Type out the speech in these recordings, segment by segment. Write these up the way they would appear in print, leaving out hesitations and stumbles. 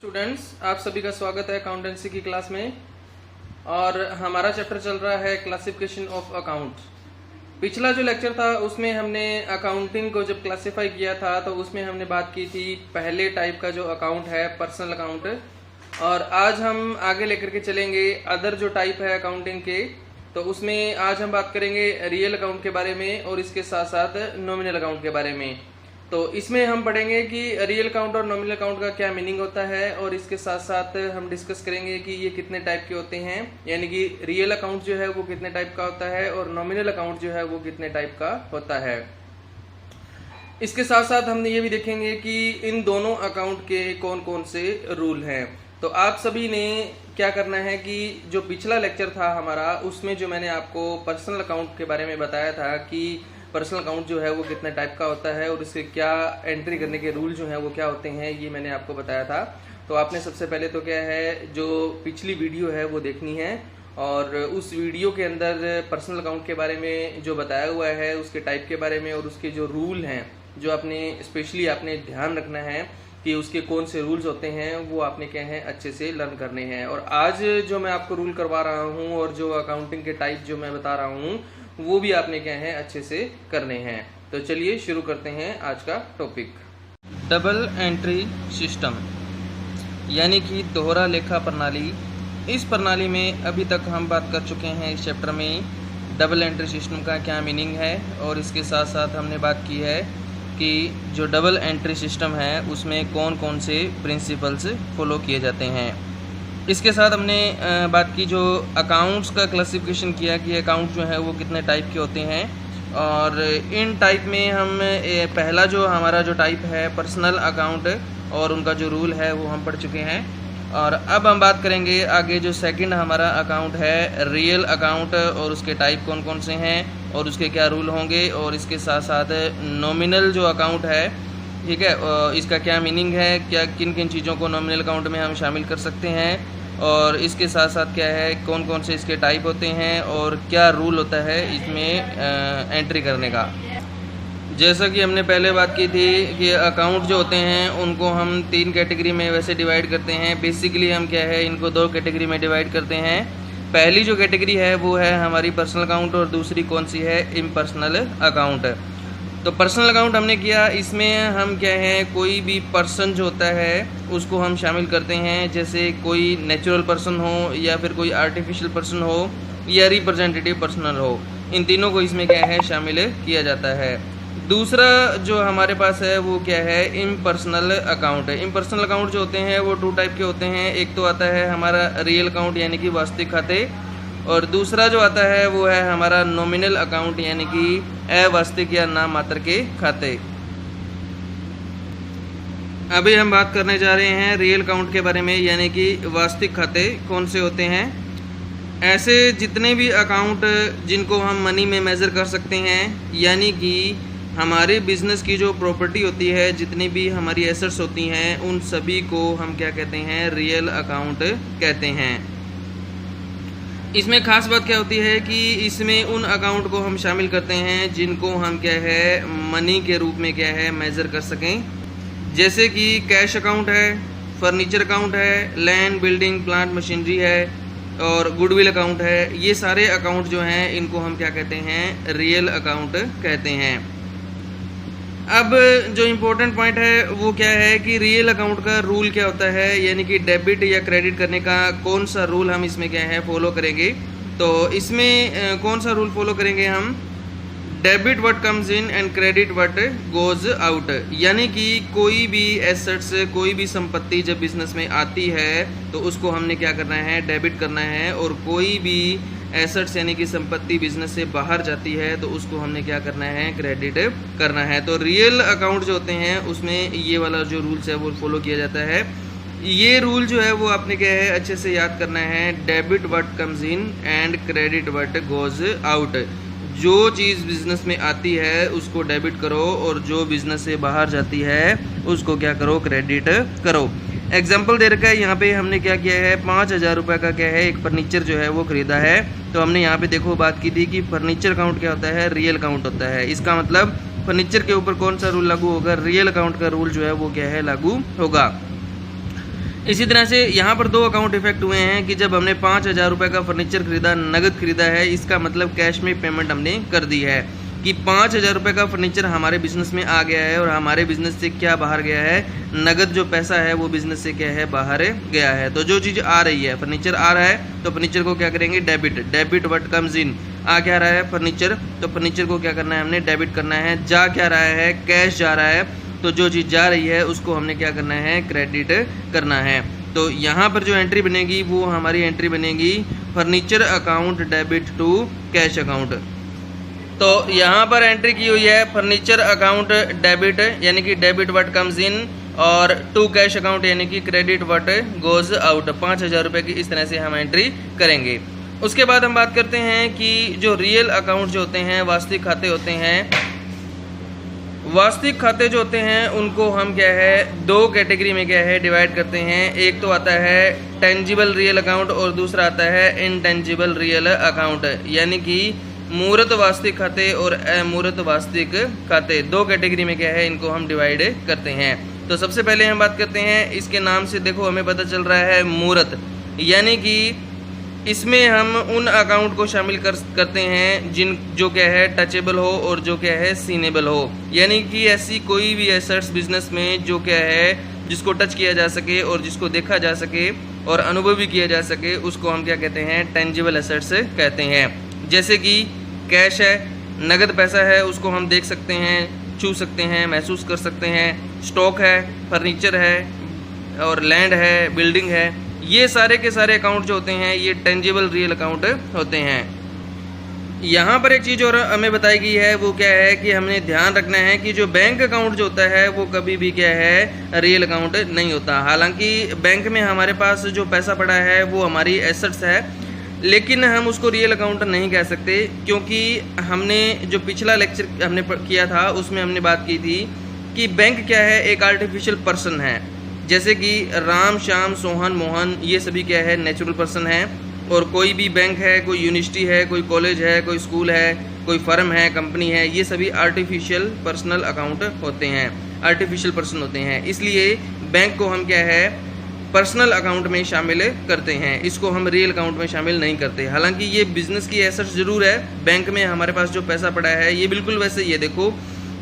Students, आप सभी का स्वागत है अकाउंटेंसी की क्लास में। और हमारा चैप्टर चल रहा है क्लासिफिकेशन ऑफ अकाउंट। पिछला जो लेक्चर था उसमें हमने अकाउंटिंग को जब क्लासिफाई किया था तो उसमें हमने बात की थी पहले टाइप का जो अकाउंट है पर्सनल अकाउंट। और आज हम आगे लेकर के चलेंगे अदर जो टाइप है अकाउंटिंग के, तो उसमें आज हम बात करेंगे रियल अकाउंट के बारे में और इसके साथ साथ नॉमिनल अकाउंट के बारे में। तो इसमें हम पढ़ेंगे कि रियल अकाउंट और नॉमिनल अकाउंट का क्या मीनिंग होता है, और इसके साथ साथ हम डिस्कस करेंगे कि ये कितने टाइप के होते हैं, यानी कि रियल अकाउंट जो है वो कितने टाइप का होता है और नॉमिनल अकाउंट जो है वो कितने टाइप का होता है। इसके साथ साथ हम ये भी देखेंगे कि इन दोनों अकाउंट के कौन कौन से रूल हैं। तो आप सभी ने क्या करना है कि जो पिछला लेक्चर था हमारा उसमें जो मैंने आपको पर्सनल अकाउंट के बारे में बताया था कि पर्सनल अकाउंट जो है वो कितने टाइप का होता है और इसके क्या एंट्री करने के रूल जो हैं वो क्या होते हैं, ये मैंने आपको बताया था। तो आपने सबसे पहले तो क्या है जो पिछली वीडियो है वो देखनी है, और उस वीडियो के अंदर पर्सनल अकाउंट के बारे में जो बताया हुआ है उसके टाइप के बारे में और उसके जो रूल हैं जो आपने स्पेशली आपने ध्यान रखना है कि उसके कौन से रूल्स होते हैं वो आपने क्या है अच्छे से लर्न करने हैं। और आज जो मैं आपको रूल करवा रहा हूँ और जो अकाउंटिंग के टाइप जो मैं बता रहा हूँ वो भी आपने क्या है अच्छे से करने हैं। तो चलिए शुरू करते हैं आज का टॉपिक। डबल एंट्री सिस्टम यानी कि दोहरा लेखा प्रणाली। इस प्रणाली में अभी तक हम बात कर चुके हैं इस चैप्टर में डबल एंट्री सिस्टम का क्या मीनिंग है, और इसके साथ साथ हमने बात की है कि जो डबल एंट्री सिस्टम है उसमें कौन कौन से प्रिंसिपल्स फॉलो किए जाते हैं। इसके साथ हमने बात की जो अकाउंट्स का क्लासिफिकेशन किया कि अकाउंट जो है वो कितने टाइप के होते हैं, और इन टाइप में हम पहला जो हमारा जो टाइप है पर्सनल अकाउंट और उनका जो रूल है वो हम पढ़ चुके हैं। और अब हम बात करेंगे आगे जो सेकंड हमारा अकाउंट है रियल अकाउंट, और उसके टाइप कौन कौन से हैं और उसके क्या रूल होंगे, और इसके साथ साथ नॉमिनल जो अकाउंट है, ठीक है, इसका क्या मीनिंग है, क्या किन किन चीज़ों को नॉमिनल अकाउंट में हम शामिल कर सकते हैं, और इसके साथ साथ क्या है कौन कौन से इसके टाइप होते हैं और क्या रूल होता है इसमें एंट्री करने का। जैसा कि हमने पहले बात की थी कि अकाउंट जो होते हैं उनको हम 3 कैटेगरी में वैसे डिवाइड करते हैं। बेसिकली हम क्या है इनको 2 कैटेगरी में डिवाइड करते हैं। पहली जो कैटेगरी है वो है हमारी पर्सनल अकाउंट और दूसरी कौन सी है इम्पर्सनल अकाउंट। तो पर्सनल अकाउंट हमने किया, इसमें हम क्या है कोई भी पर्सन जो होता है उसको हम शामिल करते हैं, जैसे कोई नेचुरल पर्सन हो या फिर कोई आर्टिफिशियल पर्सन हो या रिप्रेजेंटेटिव पर्सनल हो, इन तीनों को इसमें क्या है शामिल किया जाता है। दूसरा जो हमारे पास है वो क्या है इम्पर्सनल अकाउंट है। इम्पर्सनल अकाउंट जो होते हैं वो 2 टाइप के होते हैं। एक तो आता है हमारा रियल अकाउंट यानी कि वास्तविक खाते, और दूसरा जो आता है वो है हमारा नॉमिनल अकाउंट यानी कि अवास्तविक या नाम मात्र के खाते। अभी हम बात करने जा रहे हैं रियल अकाउंट के बारे में, यानी कि वास्तविक खाते कौन से होते हैं। ऐसे जितने भी अकाउंट जिनको हम मनी में मेज़र कर सकते हैं, यानी कि हमारे बिजनेस की जो प्रॉपर्टी होती है, जितनी भी हमारी एसेट्स होती हैं, उन सभी को हम क्या कहते हैं रियल अकाउंट कहते हैं। इसमें खास बात क्या होती है कि इसमें उन अकाउंट को हम शामिल करते हैं जिनको हम क्या है मनी के रूप में क्या है मेज़र कर सकें, जैसे कि कैश अकाउंट है, फर्नीचर अकाउंट है, लैंड बिल्डिंग प्लांट मशीनरी है, और गुडविल अकाउंट है। ये सारे अकाउंट जो हैं इनको हम क्या कहते हैं रियल अकाउंट कहते हैं। अब जो इम्पोर्टेंट पॉइंट है वो क्या है कि रियल अकाउंट का रूल क्या होता है, यानी कि डेबिट या क्रेडिट करने का कौन सा रूल हम इसमें क्या है फॉलो करेंगे। तो इसमें कौन सा रूल फॉलो करेंगे हम, debit what comes in and credit what goes out, यानी कि कोई भी एसेट्स कोई भी संपत्ति जब बिजनेस में आती है तो उसको हमने क्या करना है डेबिट करना है, और कोई भी एसेट्स यानी कि संपत्ति बिजनेस से बाहर जाती है तो उसको हमने क्या करना है क्रेडिट करना है। तो रियल अकाउंट जो होते हैं उसमें ये वाला जो रूल्स है वो फॉलो किया जाता है। ये रूल जो है वो आपने क्या है अच्छे से याद करना है, debit what comes in and credit what goes out. जो चीज़ बिजनेस में आती है उसको डेबिट करो, और जो बिजनेस से बाहर जाती है उसको क्या करो क्रेडिट करो। एग्जाम्पल दे रखा है यहाँ पे, हमने क्या किया है 5,000 रुपये का क्या है एक फर्नीचर जो है वो ख़रीदा है। तो हमने यहाँ पे देखो बात की थी कि फर्नीचर अकाउंट क्या होता है रियल अकाउंट होता है। इसका मतलब फर्नीचर के ऊपर कौन सा रूल लागू होगा, रियल अकाउंट का रूल जो है वो क्या है लागू होगा। इसी तरह से यहाँ पर दो अकाउंट इफेक्ट हुए हैं कि जब हमने 5,000 रुपये का फर्नीचर खरीदा, नगद खरीदा है, इसका मतलब कैश में पेमेंट हमने कर दी है कि 5,000 रुपये का फर्नीचर हमारे बिजनेस में आ गया है और हमारे बिजनेस से क्या बाहर गया है, नगद जो पैसा है वो बिजनेस से क्या है, बाहर गया है। तो जो चीज़ आ रही है, फर्नीचर आ रहा है तो फर्नीचर को क्या करेंगे, डेबिट व्हाट कम्स इन। आ क्या रहा है फर्नीचर, तो फर्नीचर को क्या करना है, हमने डेबिट करना है। जा क्या रहा है, कैश जा रहा है, तो जो चीज़ जा रही है उसको हमने क्या करना है, क्रेडिट करना है। तो यहाँ पर जो एंट्री बनेगी वो हमारी एंट्री बनेगी furniture account debit to cash account. तो यहाँ पर एंट्री की हुई है फर्नीचर अकाउंट डेबिट यानी कि डेबिट व्हाट कम्स इन और टू कैश अकाउंट यानी कि क्रेडिट व्हाट गोज आउट। 5,000 रुपये की इस तरह से हम एंट्री करेंगे। उसके बाद हम बात करते हैं कि जो रियल अकाउंट जो होते हैं, वास्तविक खाते होते हैं, वास्तविक खाते जो होते हैं उनको हम क्या है, दो कैटेगरी में क्या है, डिवाइड करते हैं। एक तो आता है टेंजिबल रियल अकाउंट और दूसरा आता है इनटेंजिबल रियल अकाउंट, यानी कि मूर्त वास्तविक खाते और अमूर्त वास्तविक खाते, दो कैटेगरी में क्या है, इनको हम डिवाइड करते हैं। तो सबसे पहले हम बात करते हैं, इसके नाम से देखो हमें पता चल रहा है मूर्त, यानी कि इसमें हम उन अकाउंट को शामिल करते हैं जो क्या है टचेबल हो और जो क्या है सीनेबल हो, यानी कि ऐसी कोई भी एसेट्स बिजनेस में जो क्या है जिसको टच किया जा सके और जिसको देखा जा सके और अनुभव भी किया जा सके, उसको हम क्या कहते हैं, टेंजिबल एसेट्स कहते हैं। जैसे कि कैश है, नगद पैसा है, उसको हम देख सकते हैं, छू सकते हैं, महसूस कर सकते हैं। स्टॉक है, फर्नीचर है और लैंड है, बिल्डिंग है, ये सारे के सारे अकाउंट जो होते हैं ये टेंजिबल रियल अकाउंट होते हैं। यहाँ पर एक चीज़ और हमें बताई गई है, वो क्या है कि हमने ध्यान रखना है कि जो बैंक अकाउंट जो होता है वो कभी भी क्या है, रियल अकाउंट नहीं होता। हालांकि बैंक में हमारे पास जो पैसा पड़ा है वो हमारी एसेट्स है, लेकिन हम उसको रियल अकाउंट नहीं कह सकते, क्योंकि हमने जो पिछला लेक्चर हमने किया था उसमें हमने बात की थी कि बैंक क्या है, एक आर्टिफिशियल पर्सन है। जैसे कि राम, श्याम, सोहन, मोहन, ये सभी क्या है, नेचुरल पर्सन है। और कोई भी बैंक है, कोई यूनिवर्सिटी है, कोई कॉलेज है, कोई स्कूल है, कोई फर्म है, कंपनी है, ये सभी आर्टिफिशियल पर्सनल अकाउंट होते हैं, आर्टिफिशियल पर्सन होते हैं। इसलिए बैंक को हम क्या है, पर्सनल अकाउंट में शामिल करते हैं, इसको हम रियल अकाउंट में शामिल नहीं करते। हालांकि ये बिजनेस की एसेट्स जरूर है। बैंक में हमारे पास जो पैसा पड़ा है ये बिल्कुल वैसे, ये देखो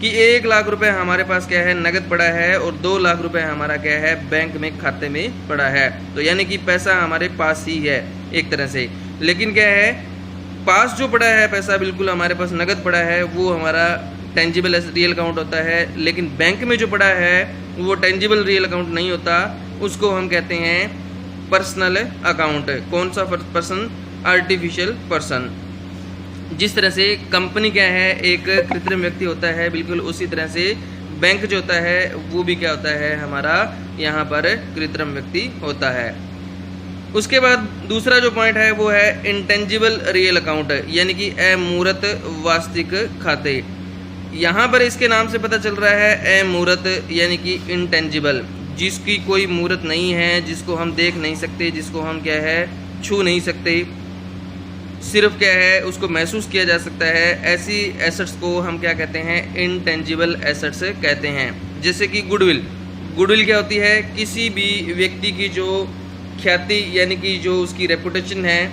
कि 1 लाख रुपए हमारे पास क्या है, नगद पड़ा है और 2 लाख रुपए हमारा क्या है, बैंक में खाते में पड़ा है। तो यानी कि पैसा हमारे पास ही है एक तरह से, लेकिन क्या है, पास जो पड़ा है पैसा बिल्कुल हमारे पास नगद पड़ा है, वो हमारा टेंजिबल रियल अकाउंट होता है। लेकिन बैंक में जो पड़ा है वो टेंजिबल रियल अकाउंट नहीं होता, उसको हम कहते हैं पर्सनल अकाउंट। कौन सा पर्सन, आर्टिफिशियल पर्सन। जिस तरह से कंपनी क्या है, एक कृत्रिम व्यक्ति होता है, बिल्कुल उसी तरह से बैंक जो होता है वो भी क्या होता है, हमारा यहाँ पर कृत्रिम व्यक्ति होता है। उसके बाद दूसरा जो पॉइंट है वो है इंटेंजिबल रियल अकाउंट, यानी कि अमूर्त वास्तविक खाते। यहाँ पर इसके नाम से पता चल रहा है अमूर्त यानी कि इंटेंजिबल, जिसकी कोई मूर्त नहीं है, जिसको हम देख नहीं सकते, जिसको हम क्या है, छू नहीं सकते, सिर्फ क्या है उसको महसूस किया जा सकता है। ऐसी एसेट्स को हम क्या कहते हैं, इंटेंजिबल एसेट्स कहते हैं। जैसे कि गुडविल, गुडविल क्या होती है, किसी भी व्यक्ति की जो ख्याति यानी कि जो उसकी रेपुटेशन है,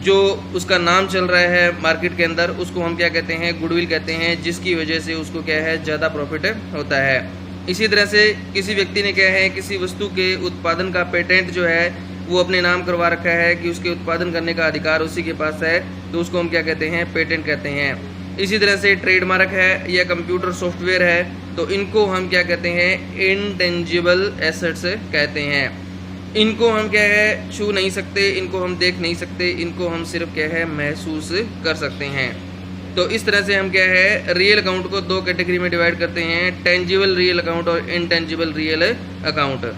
जो उसका नाम चल रहा है मार्केट के अंदर, उसको हम क्या कहते हैं, गुडविल कहते हैं, जिसकी वजह से उसको क्या है, ज़्यादा प्रॉफिट होता है। इसी तरह से किसी व्यक्ति ने क्या है, किसी वस्तु के उत्पादन का पेटेंट जो है वो अपने नाम करवा रखा है कि उसके उत्पादन करने का अधिकार उसी के पास है, तो उसको हम क्या कहते हैं, पेटेंट कहते हैं। इसी तरह से ट्रेडमार्क है या कंप्यूटर सॉफ्टवेयर है, तो इनको हम क्या कहते हैं, इंटेंजिबल एसेट्स कहते हैं। इनको हम क्या है, छू नहीं सकते, इनको हम देख नहीं सकते, इनको हम सिर्फ क्या है, महसूस कर सकते हैं। तो इस तरह से हम क्या है, रियल अकाउंट को दो कैटेगरी में डिवाइड करते हैं, टेंजिबल रियल अकाउंट और इनटेंजिबल रियल अकाउंट।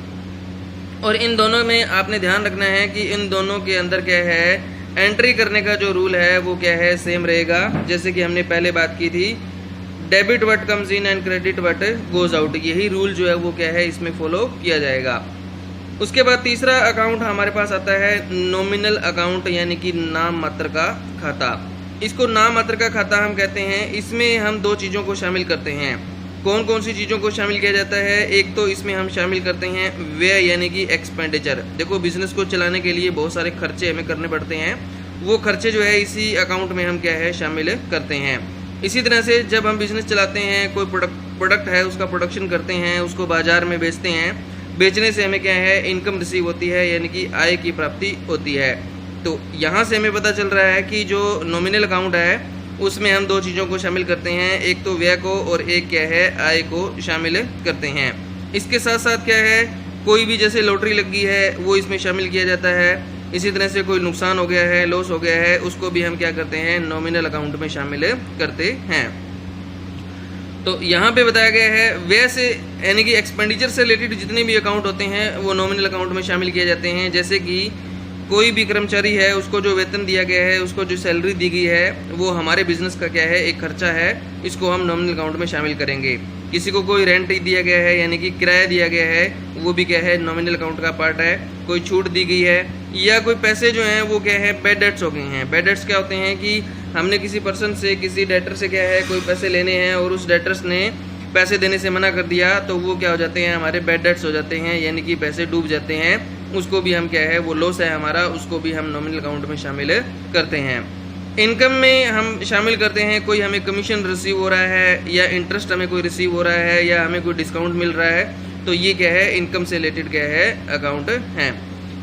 और इन दोनों में आपने ध्यान रखना है कि इन दोनों के अंदर क्या है, एंट्री करने का जो रूल है वो क्या है, सेम रहेगा। जैसे कि हमने पहले बात की थी, debit what comes in and credit what goes out, यही रूल जो है वो क्या है, इसमें फॉलो किया जाएगा। उसके बाद तीसरा अकाउंट हमारे पास आता है नॉमिनल अकाउंट, यानी कि नाम मात्र का खाता। इसको नाम मात्र का खाता हम कहते हैं। इसमें हम दो चीज़ों को शामिल करते हैं, कौन कौन सी चीज़ों को शामिल किया जाता है? एक तो इसमें हम शामिल करते हैं व्यय यानी कि एक्सपेंडिचर। देखो बिजनेस को चलाने के लिए बहुत सारे खर्चे हमें करने पड़ते हैं, वो खर्चे जो है इसी अकाउंट में हम क्या है शामिल करते हैं। इसी तरह से जब हम बिजनेस चलाते हैं, कोई प्रोडक्ट है उसका प्रोडक्शन करते हैं, उसको बाजार में बेचते हैं, बेचने से हमें क्या है इनकम रिसीव होती है यानी कि आय की प्राप्ति होती है। तो यहाँ से हमें पता चल रहा है कि जो नॉमिनल अकाउंट है उसमें हम दो चीज़ों को शामिल करते हैं, एक तो व्यय को और एक क्या है आय को शामिल करते हैं। इसके साथ साथ क्या है कोई भी जैसे लॉटरी लगी है वो इसमें शामिल किया जाता है। इसी तरह से कोई नुकसान हो गया है, लॉस हो गया है, उसको भी हम क्या करते हैं नॉमिनल अकाउंट में शामिल करते हैं। तो यहाँ पे बताया गया है व्यय से यानी कि एक्सपेंडिचर से रिलेटेड जितने भी अकाउंट होते हैं वो नॉमिनल अकाउंट में शामिल किए जाते हैं। जैसे कि कोई भी कर्मचारी है उसको जो वेतन दिया गया है, उसको जो सैलरी दी गई है, वो हमारे बिजनेस का क्या है एक खर्चा है, इसको हम नॉमिनल अकाउंट में शामिल करेंगे। किसी को कोई रेंट दिया गया है यानी कि किराया दिया गया है, वो भी क्या है नॉमिनल अकाउंट का पार्ट है। कोई छूट दी गई है या कोई पैसे जो हैं वो क्या है बैड डेट्स हो गए हैं। बैड डेट्स क्या होते हैं कि हमने किसी पर्सन से, किसी डेटर से क्या है कोई पैसे लेने हैं और उस डेटर्स ने पैसे देने से मना कर दिया, तो वो क्या हो जाते हैं हमारे बैड डेट्स हो जाते हैं यानी कि पैसे डूब जाते हैं। उसको भी हम क्या है वो लॉस है हमारा, उसको भी हम नॉमिनल अकाउंट में शामिल करते हैं। इनकम में हम शामिल करते हैं कोई हमें कमीशन रिसीव हो रहा है या इंटरेस्ट हमें कोई रिसीव हो रहा है या हमें कोई डिस्काउंट मिल रहा है, तो ये क्या है इनकम से रिलेटेड क्या है अकाउंट है।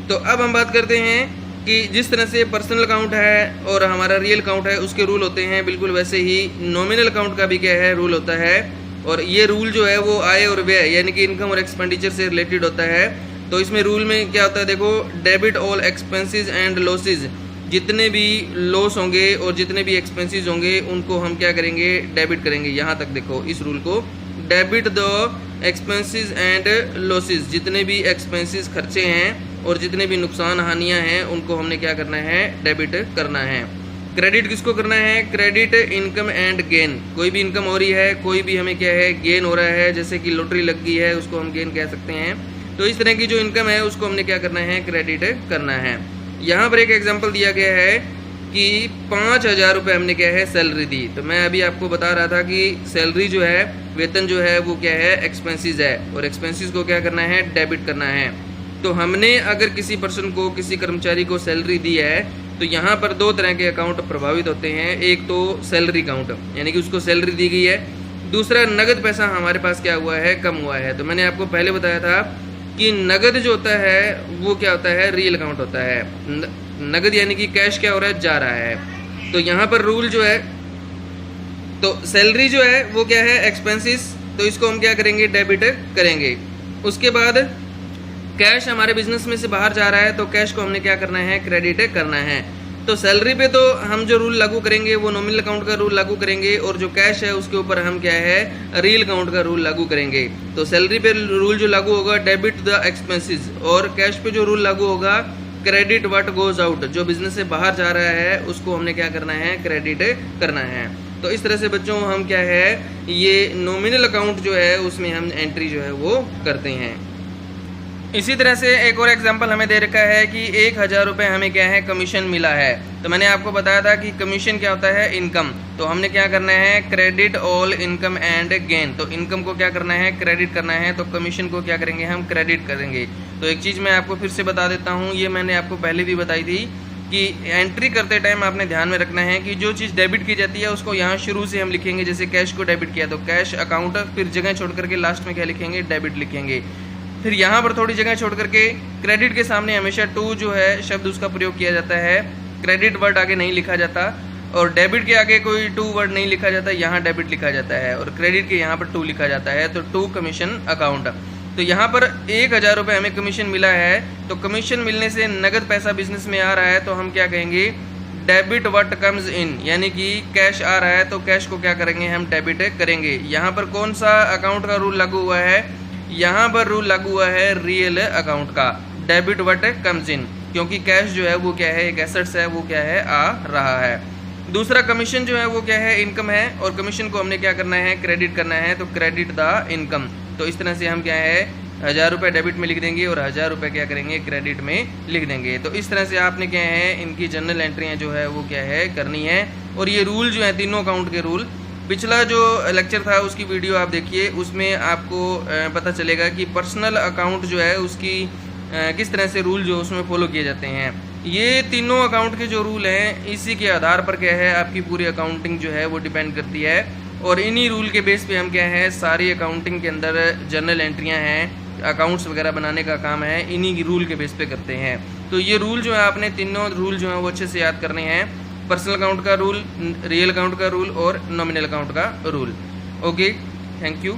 तो अब हम बात करते हैं कि जिस तरह से पर्सनल अकाउंट है और हमारा रियल अकाउंट है उसके रूल होते हैं, बिल्कुल वैसे ही नॉमिनल अकाउंट का भी क्या है रूल होता है। और ये रूल जो है वो आय और व्यय यानी कि इनकम और एक्सपेंडिचर से रिलेटेड होता है। तो इसमें रूल में क्या होता है देखो, debit all expenses and losses, जितने भी लॉस होंगे और जितने भी एक्सपेंसेस होंगे उनको हम क्या करेंगे डेबिट करेंगे। यहाँ तक देखो इस रूल को, debit the expenses and losses, जितने भी एक्सपेंसेस खर्चे हैं और जितने भी नुकसान हानियाँ हैं उनको हमने क्या करना है डेबिट करना है। क्रेडिट किसको करना है? क्रेडिट इनकम एंड गेन, कोई भी इनकम हो रही है, कोई भी हमें क्या है गेन हो रहा है, जैसे कि लॉटरी लग गई है उसको हम गेन कह सकते हैं। तो इस तरह की जो इनकम है उसको हमने क्या करना है क्रेडिट करना है। यहाँ पर एक एग्जांपल दिया गया है कि 5,000 रुपये हमने क्या है सैलरी दी। तो मैं अभी आपको बता रहा था कि सैलरी जो है वेतन जो है वो क्या है एक्सपेंसेस है और एक्सपेंसेस को क्या करना है डेबिट करना है। तो हमने अगर किसी पर्सन को, किसी कर्मचारी को सैलरी दी है तो यहाँ पर दो तरह के अकाउंट प्रभावित होते हैं। एक तो सैलरी अकाउंट यानी कि उसको सैलरी दी गई है, दूसरा नगद पैसा हमारे पास क्या हुआ है कम हुआ है। तो मैंने आपको पहले बताया था कि नगद जो होता है वो क्या होता है रियल अकाउंट होता है। नगद यानी कि कैश क्या हो रहा है जा रहा है। तो यहाँ पर रूल जो है, तो सैलरी जो है वो क्या है एक्सपेंसेस, तो इसको हम क्या करेंगे डेबिट करेंगे। उसके बाद कैश हमारे बिजनेस में से बाहर जा रहा है तो कैश को हमने क्या करना है क्रेडिट करना है। तो सैलरी पे तो हम जो रूल लागू करेंगे वो नॉमिनल अकाउंट का रूल लागू करेंगे और जो कैश है उसके ऊपर हम क्या है रियल अकाउंट का रूल लागू करेंगे। तो सैलरी पे रूल जो लागू होगा डेबिट द एक्सपेंसेस और कैश पे जो रूल लागू होगा क्रेडिट व्हाट गोज आउट, जो बिजनेस से बाहर जा रहा है उसको हमने क्या करना है क्रेडिट करना है। तो इस तरह से बच्चों हम क्या है ये नॉमिनल अकाउंट जो है उसमें हम एंट्री जो है वो करते हैं। इसी तरह से एक और एग्जांपल हमें दे रखा है कि 1,000 रुपये हमें क्या है कमीशन मिला है। तो मैंने आपको बताया था कि कमीशन क्या होता है इनकम, तो हमने क्या करना है credit all income and gain. तो इनकम को क्या करना है क्रेडिट करना है, तो कमीशन को क्या करेंगे हम क्रेडिट करेंगे। तो एक चीज़ मैं आपको फिर से बता देता हूँ, ये मैंने आपको पहले भी बताई थी कि एंट्री करते टाइम आपने ध्यान में रखना है कि जो चीज़ डेबिट की जाती है उसको यहाँ शुरू से हम लिखेंगे। जैसे कैश को डेबिट किया तो कैश अकाउंट, फिर जगह छोड़ करके लास्ट में क्या लिखेंगे डेबिट लिखेंगे। फिर यहाँ पर थोड़ी जगह छोड़ करके क्रेडिट के सामने हमेशा टू जो है शब्द उसका प्रयोग किया जाता है, क्रेडिट वर्ड आगे नहीं लिखा जाता और डेबिट के आगे कोई टू वर्ड नहीं लिखा जाता, यहाँ डेबिट लिखा जाता है और क्रेडिट के यहाँ पर टू लिखा जाता है। तो टू कमीशन अकाउंट। तो यहाँ पर 1,000 रुपये हमें कमीशन मिला है, तो कमीशन मिलने से नगद पैसा बिजनेस में आ रहा है तो हम क्या कहेंगे डेबिट व्हाट कम्स इन, यानी कि कैश आ रहा है तो कैश को क्या करेंगे हम डेबिट करेंगे। यहाँ पर कौन सा अकाउंट का रूल लागू हुआ है? यहाँ पर रूल लागू हुआ है रियल अकाउंट का, डेबिट व्हाट कम्स इन, क्योंकि कैश जो है वो क्या है एक एसेट्स है, वो क्या है आ रहा है। दूसरा कमीशन जो है वो क्या है इनकम है और कमीशन को हमने क्या करना है क्रेडिट करना है, तो क्रेडिट द इनकम। तो इस तरह से हम क्या है 1,000 रुपये डेबिट में लिख देंगे और 1,000 रुपये क्या करेंगे क्रेडिट में लिख देंगे। तो इस तरह से आपने क्या है इनकी जनरल एंट्रियाँ जो है वो क्या है करनी है। और ये रूल जो है तीनों अकाउंट के रूल पिछला जो लेक्चर था उसकी वीडियो आप देखिए, उसमें आपको पता चलेगा कि पर्सनल अकाउंट जो है उसकी किस तरह से रूल जो उसमें फॉलो किए जाते हैं। ये तीनों अकाउंट के जो रूल हैं इसी के आधार पर क्या है आपकी पूरी अकाउंटिंग जो है वो डिपेंड करती है, और इन्हीं रूल के बेस पे हम क्या है सारी अकाउंटिंग के अंदर जर्नल एंट्रियां हैं, अकाउंट्स वगैरह बनाने का काम है इन्हीं रूल के बेस पे करते हैं। तो ये रूल जो है आपने तीनों रूल जो है वो अच्छे से याद करने हैं, पर्सनल अकाउंट का रूल, रियल अकाउंट का रूल और नॉमिनल अकाउंट का रूल। Okay, thank you.